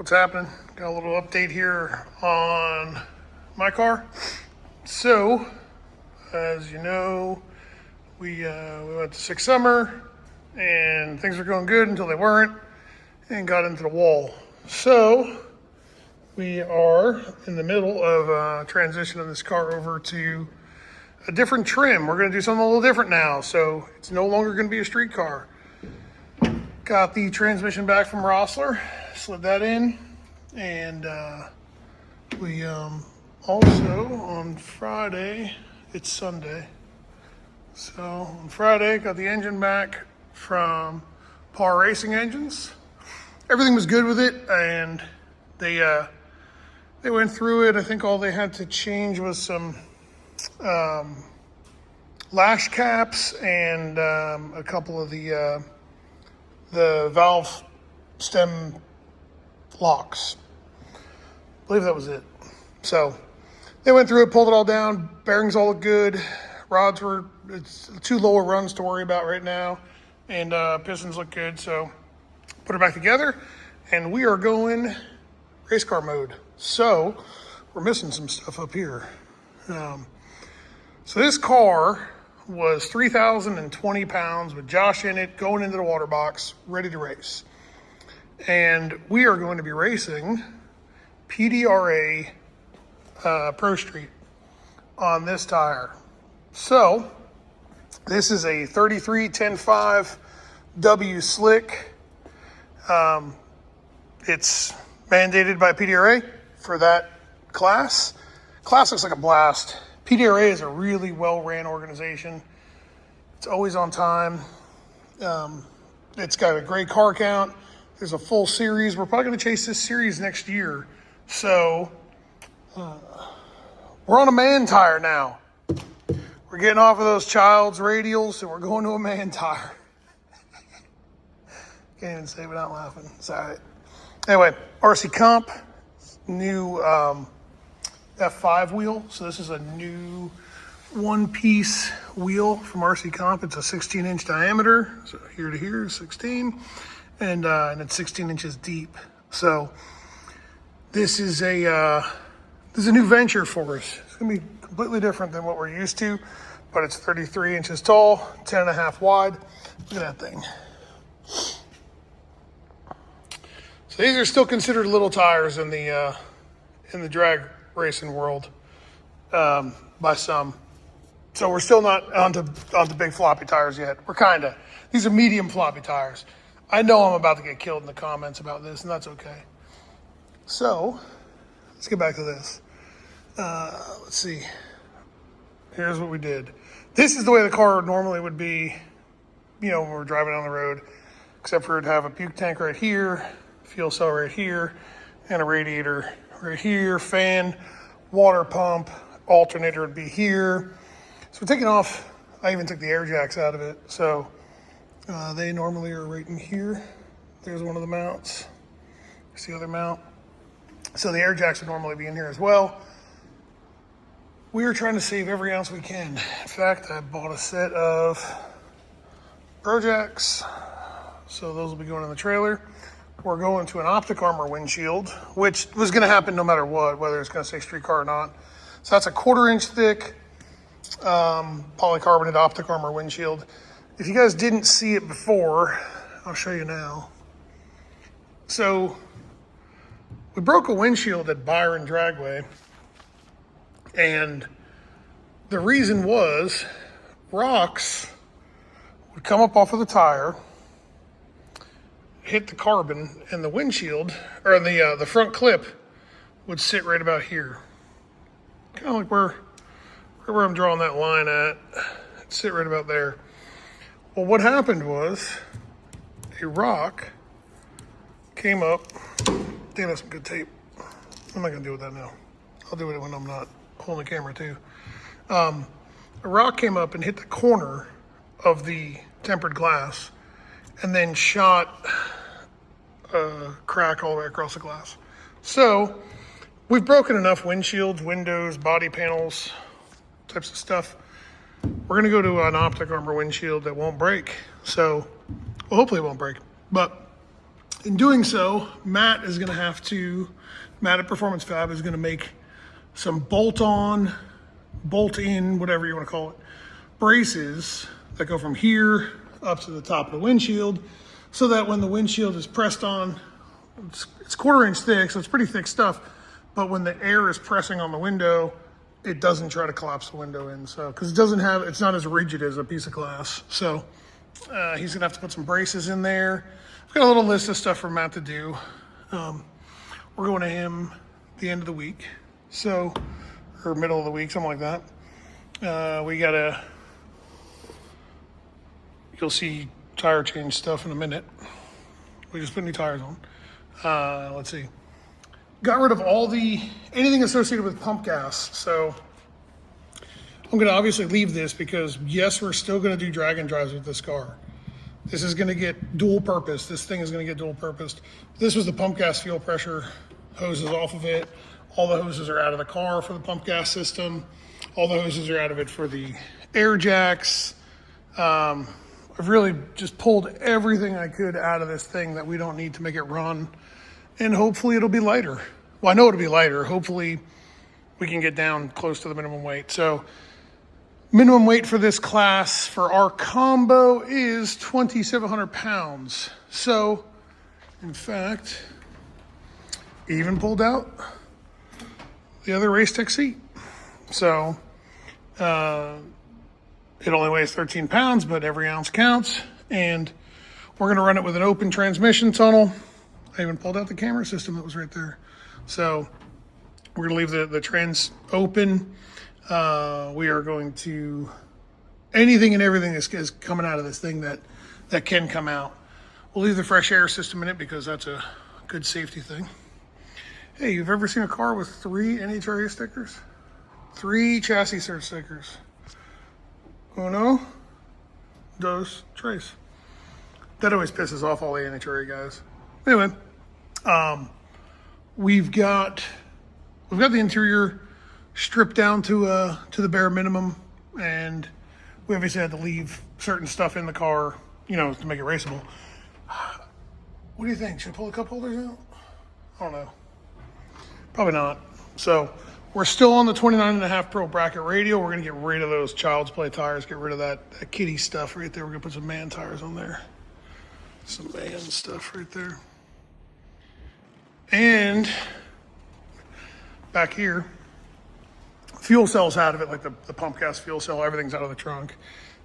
what's happening. Got a little update here on my car. So, as you know, we went to Six Summer and things were going good until they weren't and got into the wall. So, we are in the middle of transitioning this car over to a different trim. We're going to do something a little different now. So, it's no longer going to be a street car. Got the transmission back from Rossler, slid that in, and we also on Friday, it's Sunday, so on Friday got the engine back from Par Racing Engines. Everything was good with it, and they went through it. I think all they had to change was some lash caps and a couple of the valve stem locks. I believe that was it. So they went through it, pulled it all down. Bearings all look good. Rods it's 2 lower runs to worry about right now. And pistons look good. So put it back together and we are going race car mode. So we're missing some stuff up here. So this car was 3,020 pounds with Josh in it, going into the water box, ready to race. And we are going to be racing PDRA Pro Street on this tire. So this is a 33-10-5 W slick. It's mandated by PDRA for that class. Class looks like a blast. PDRA is a really well-ran organization. It's always on time. It's got a great car count. There's a full series. We're probably going to chase this series next year. So we're on a man tire now. We're getting off of those Child's radials and we're going to a man tire. Can't even say it without laughing. It's all right. Anyway, RC Comp, new F5 wheel. So this is a new one-piece wheel from RC Comp. It's a 16-inch diameter, so here to here is 16, and it's 16 inches deep. So this is a new venture for us. It's gonna be completely different than what we're used to, but it's 33 inches tall, 10.5 wide. Look at that thing. So these are still considered little tires in the drag racing world by some. So we're still not onto big floppy tires yet. We're kinda. These are medium floppy tires. I know I'm about to get killed in the comments about this, and that's okay. So let's get back to this. Let's see. Here's what we did. This is the way the car normally would be, when we're driving down the road, except for it'd have a puke tank right here, fuel cell right here, and a radiator right here, fan, water pump, alternator would be here. So we're taking off, I even took the air jacks out of it. So they normally are right in here. There's one of the mounts. Here's the other mount. So the air jacks would normally be in here as well. We are trying to save every ounce we can. In fact, I bought a set of Pro Jacks. So those will be going in the trailer. We're going to an Optic Armor windshield, which was going to happen no matter what, whether it's going to say street car or not. So that's a 1/4 inch thick polycarbonate Optic Armor windshield. If you guys didn't see it before, I'll show you now. So we broke a windshield at Byron Dragway, and the reason was rocks would come up off of the tire, hit the carbon, and the windshield, or the front clip, would sit right about here. Kind of like where I'm drawing that line at. It'd sit right about there. Well, what happened was a rock came up. Damn, that's some good tape. I'm not gonna deal with that now. I'll do it when I'm not holding the camera too. A rock came up and hit the corner of the tempered glass and then shot a crack all the way across the glass. So we've broken enough windshields, windows, body panels, types of stuff. We're gonna go to an Optic Armor windshield that won't break. So, well, hopefully it won't break. But In doing so, Matt at Performance Fab is gonna make some bolt-on, bolt-in, whatever you wanna call it, braces that go from here up to the top of the windshield, so that when the windshield is pressed on, it's 1/4 inch thick, so it's pretty thick stuff, but when the air is pressing on the window, it doesn't try to collapse the window in. So, because it's not as rigid as a piece of glass. So he's gonna have to put some braces in there. I've got a little list of stuff for Matt to do. We're going to him the end of the week, or middle of the week, something like that. You'll see tire change stuff in a minute. We just put new tires on. Let's see. Got rid of anything associated with pump gas. So I'm gonna obviously leave this because yes, we're still gonna do drag and drives with this car. This is gonna get dual purpose. This thing is gonna get dual purposed. This was the pump gas fuel pressure hoses off of it. All the hoses are out of the car for the pump gas system. All the hoses are out of it for the air jacks. I've really just pulled everything I could out of this thing that we don't need to make it run. And hopefully it'll be lighter. Well, I know it'll be lighter. Hopefully we can get down close to the minimum weight. So minimum weight for this class for our combo is 2,700 pounds. So in fact, even pulled out the other race tech seat. So it only weighs 13 pounds, but every ounce counts. And we're gonna run it with an open transmission tunnel. I even pulled out the camera system that was right there. So we're gonna leave the trans open. We are going to, anything and everything is coming out of this thing that can come out. We'll leave the fresh air system in it because that's a good safety thing. Hey, you've ever seen a car with 3 NHRA stickers? 3 chassis cert stickers. Uno, dos, tres. That always pisses off all the NHRA guys. Anyway, we've got the interior stripped down to the bare minimum, and we obviously had to leave certain stuff in the car, to make it raceable. What do you think? Should I pull the cup holders out? I don't know. Probably not. So we're still on the 29.5 Pro bracket radial. We're gonna get rid of those Child's Play tires, get rid of that kiddie stuff right there. We're gonna put some man tires on there. Some man stuff right there. And back here, fuel cell's out of it, like the pump gas fuel cell, everything's out of the trunk.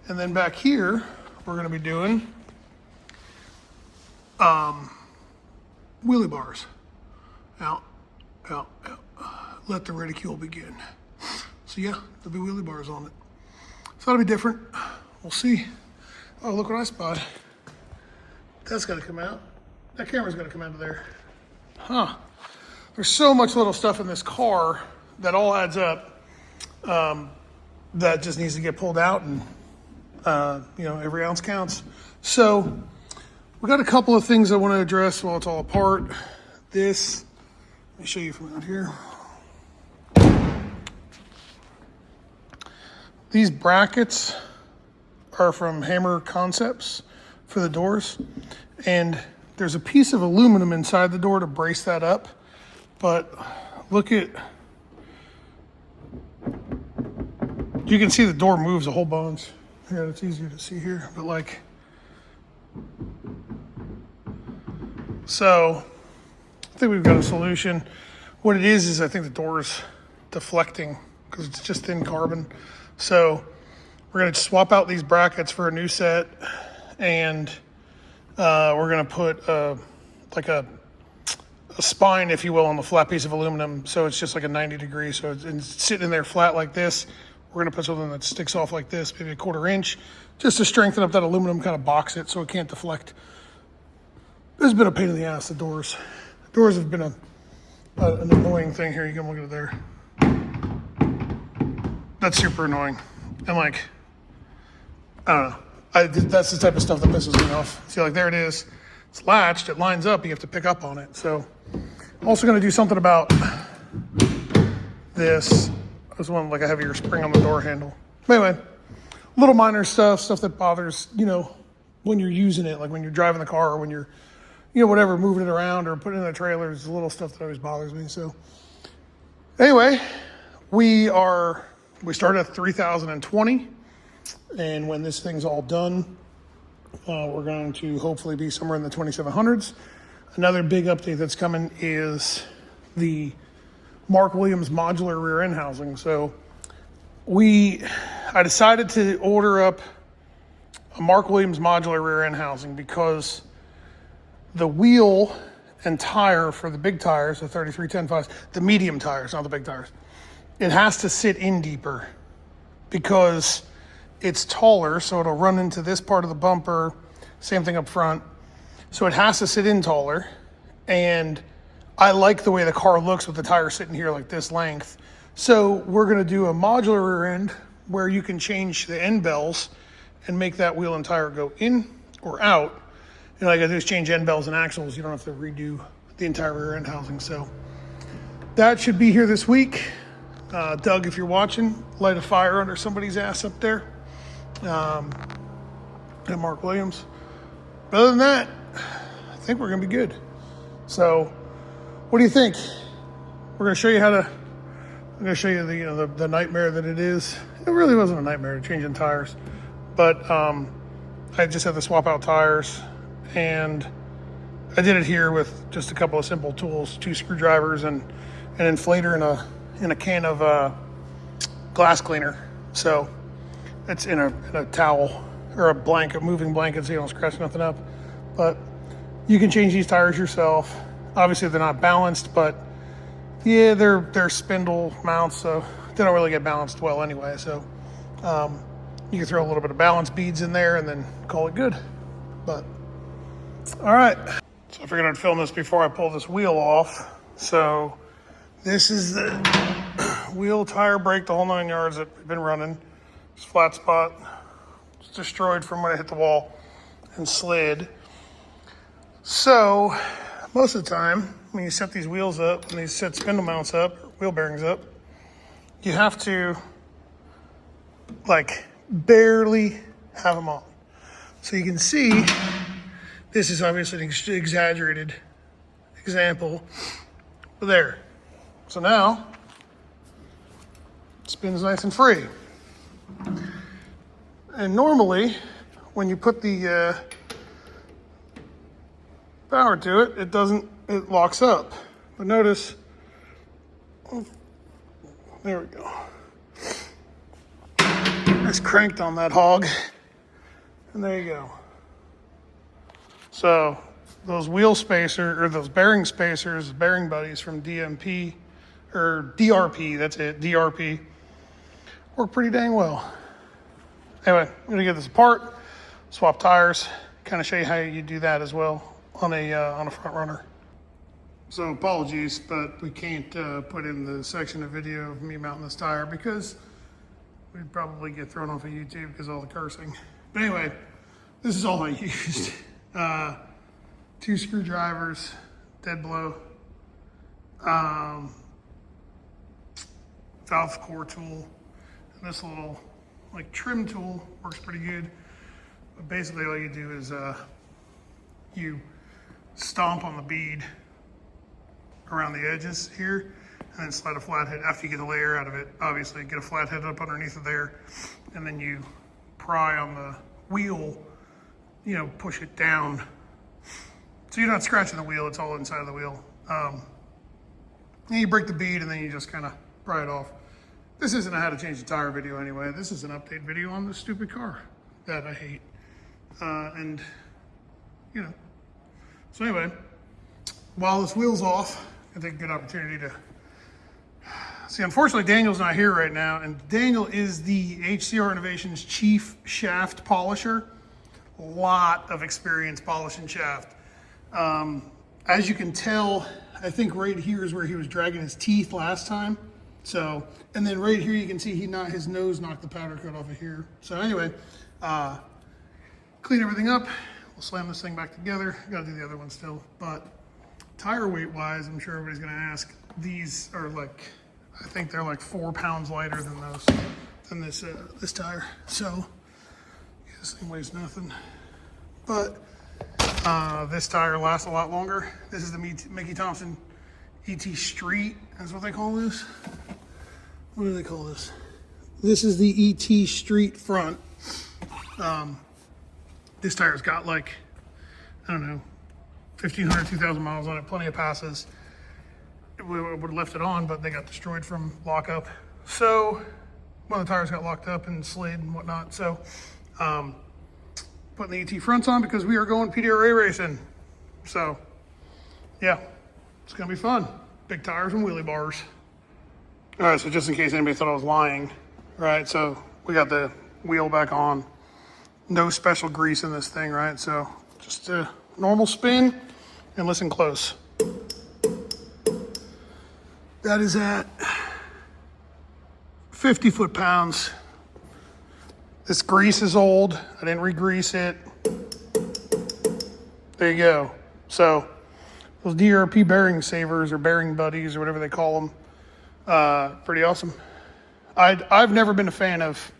And then back here, we're gonna be doing wheelie bars. Out. Let the ridicule begin. So yeah, there'll be wheelie bars on it. So that'll be different. We'll see. Oh, look what I spotted. That's gotta come out. That camera's gotta come out of there. Huh. There's so much little stuff in this car that all adds up that just needs to get pulled out, and every ounce counts. So we got a couple of things I want to address while it's all apart. Let me show you from out here. These brackets are from Hammer Concepts for the doors, and there's a piece of aluminum inside the door to brace that up. But look at, you can see the door moves a whole bunch. Yeah, it's easier to see here, but so I think we've got a solution. What it is I think the door's deflecting because it's just thin carbon. So we're gonna swap out these brackets for a new set, and we're gonna put a spine, if you will, on the flat piece of aluminum. So it's just like a 90 degree. So it's sitting in there flat like this. We're gonna put something that sticks off like this, maybe a 1/4 inch, just to strengthen up that aluminum, kind of box it so it can't deflect. This has been a pain in the ass, the doors. Doors have been an annoying thing. Here, you can look at it there. That's super annoying. And I don't know. That's the type of stuff that pisses me off. See, there it is. It's latched, it lines up, you have to pick up on it. So I'm also gonna do something about this. I just want a heavier spring on the door handle. But anyway, little minor stuff that bothers, when you're using it, like when you're driving the car or when you're, whatever, moving it around or putting it in the trailer is the little stuff that always bothers me. So anyway, we started at 3,020, and when this thing's all done, we're going to hopefully be somewhere in the 2,700s. Another big update that's coming is the Mark Williams modular rear end housing. So I decided to order up a Mark Williams modular rear end housing because the wheel and tire for the big tires, the 3310.5s, the medium tires, not the big tires, it has to sit in deeper because it's taller, so it'll run into this part of the bumper, same thing up front. So it has to sit in taller, and I like the way the car looks with the tire sitting here like this length. So we're gonna do a modular rear end where you can change the end bells and make that wheel and tire go in or out. And all I gotta do is change end bells and axles. You don't have to redo the entire rear end housing. So that should be here this week. Doug, if you're watching, light a fire under somebody's ass up there at Mark Williams. But other than that, I think we're gonna be good. So what do you think? We're gonna show you I'm gonna show you the nightmare that it is. It really wasn't a nightmare changing tires, but I just had to swap out tires, and I did it here with just a couple of simple tools, 2 screwdrivers and an inflator in a can of glass cleaner. So it's in a towel or a blanket, moving blanket, so you don't scratch nothing up. But you can change these tires yourself. Obviously they're not balanced, but yeah, they're spindle mounts, so they don't really get balanced well anyway. So you can throw a little bit of balance beads in there and then call it good. But all right, so I figured I'd film this before I pull this wheel off. So this is the wheel, tire, brake, the whole 9 yards that we've been running. It's flat spot. It's destroyed from when I hit the wall and slid. So most of the time, when you set these wheels up and these set spindle mounts up, wheel bearings up, you have to like barely have them on. So you can see, this is obviously an exaggerated example, but there. So now, it spins nice and free. And normally, when you put the power to it, it locks up. But notice, there we go. It's cranked on that hog, and there you go. So those wheel spacers, or those bearing spacers, bearing buddies from DRP, that's it, DRP, work pretty dang well. Anyway, I'm gonna get this apart, swap tires, kind of show you how you do that as well on a front runner. So apologies, but we can't put in the section of video of me mounting this tire because we'd probably get thrown off of YouTube because of all the cursing. But anyway, this is all I used. 2 screwdrivers, dead blow, valve core tool, and this little like trim tool works pretty good. But basically all you do is you stomp on the bead around the edges here, and then slide a flathead after you get a layer out of it. Obviously, get a flathead up underneath of there, and then you pry on the wheel, push it down. So you're not scratching the wheel, it's all inside of the wheel. And you break the bead, and then you just kind of pry it off. This isn't a how to change the tire video anyway. This is an update video on this stupid car that I hate. So anyway, while this wheel's off, I think a good opportunity to see. Unfortunately, Daniel's not here right now, and Daniel is the HCR Innovations chief shaft polisher. A lot of experience polishing shaft. As you can tell, I think right here is where he was dragging his teeth last time. So, and then right here you can see his nose knocked the powder coat off of here. So anyway, clean everything up. We'll slam this thing back together. Gotta do the other one still, but tire weight wise, I'm sure everybody's gonna ask. These are like, I think they're like 4 pounds lighter than this tire. So this thing weighs nothing. But This tire lasts a lot longer. This is the Mickey Thompson ET Street. That's what they call this. What do they call this? This is the ET Street front. This tire's got like, I don't know, 1,500, 2,000 miles on it, plenty of passes. We would have left it on, but they got destroyed from lockup. So one of the tires got locked up and slid and whatnot. So putting the ET fronts on because we are going PDRA racing. So yeah, it's gonna be fun. Big tires and wheelie bars. All right, so just in case anybody thought I was lying, right? So we got the wheel back on. No special grease in this thing, right? So just a normal spin and listen close. That is at 50 foot-pounds. This grease is old. I didn't re-grease it. There you go. So those DRP bearing savers or bearing buddies or whatever they call them, pretty awesome. I've never been a fan of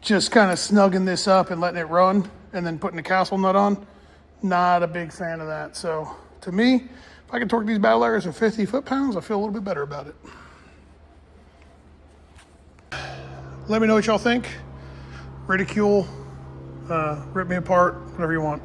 just kind of snugging this up and letting it run and then putting the castle nut on. Not a big fan of that. So to me, if I can torque these battle areas at 50 foot-pounds, I feel a little bit better about it. Let me know what y'all think. Ridicule, rip me apart, whatever you want.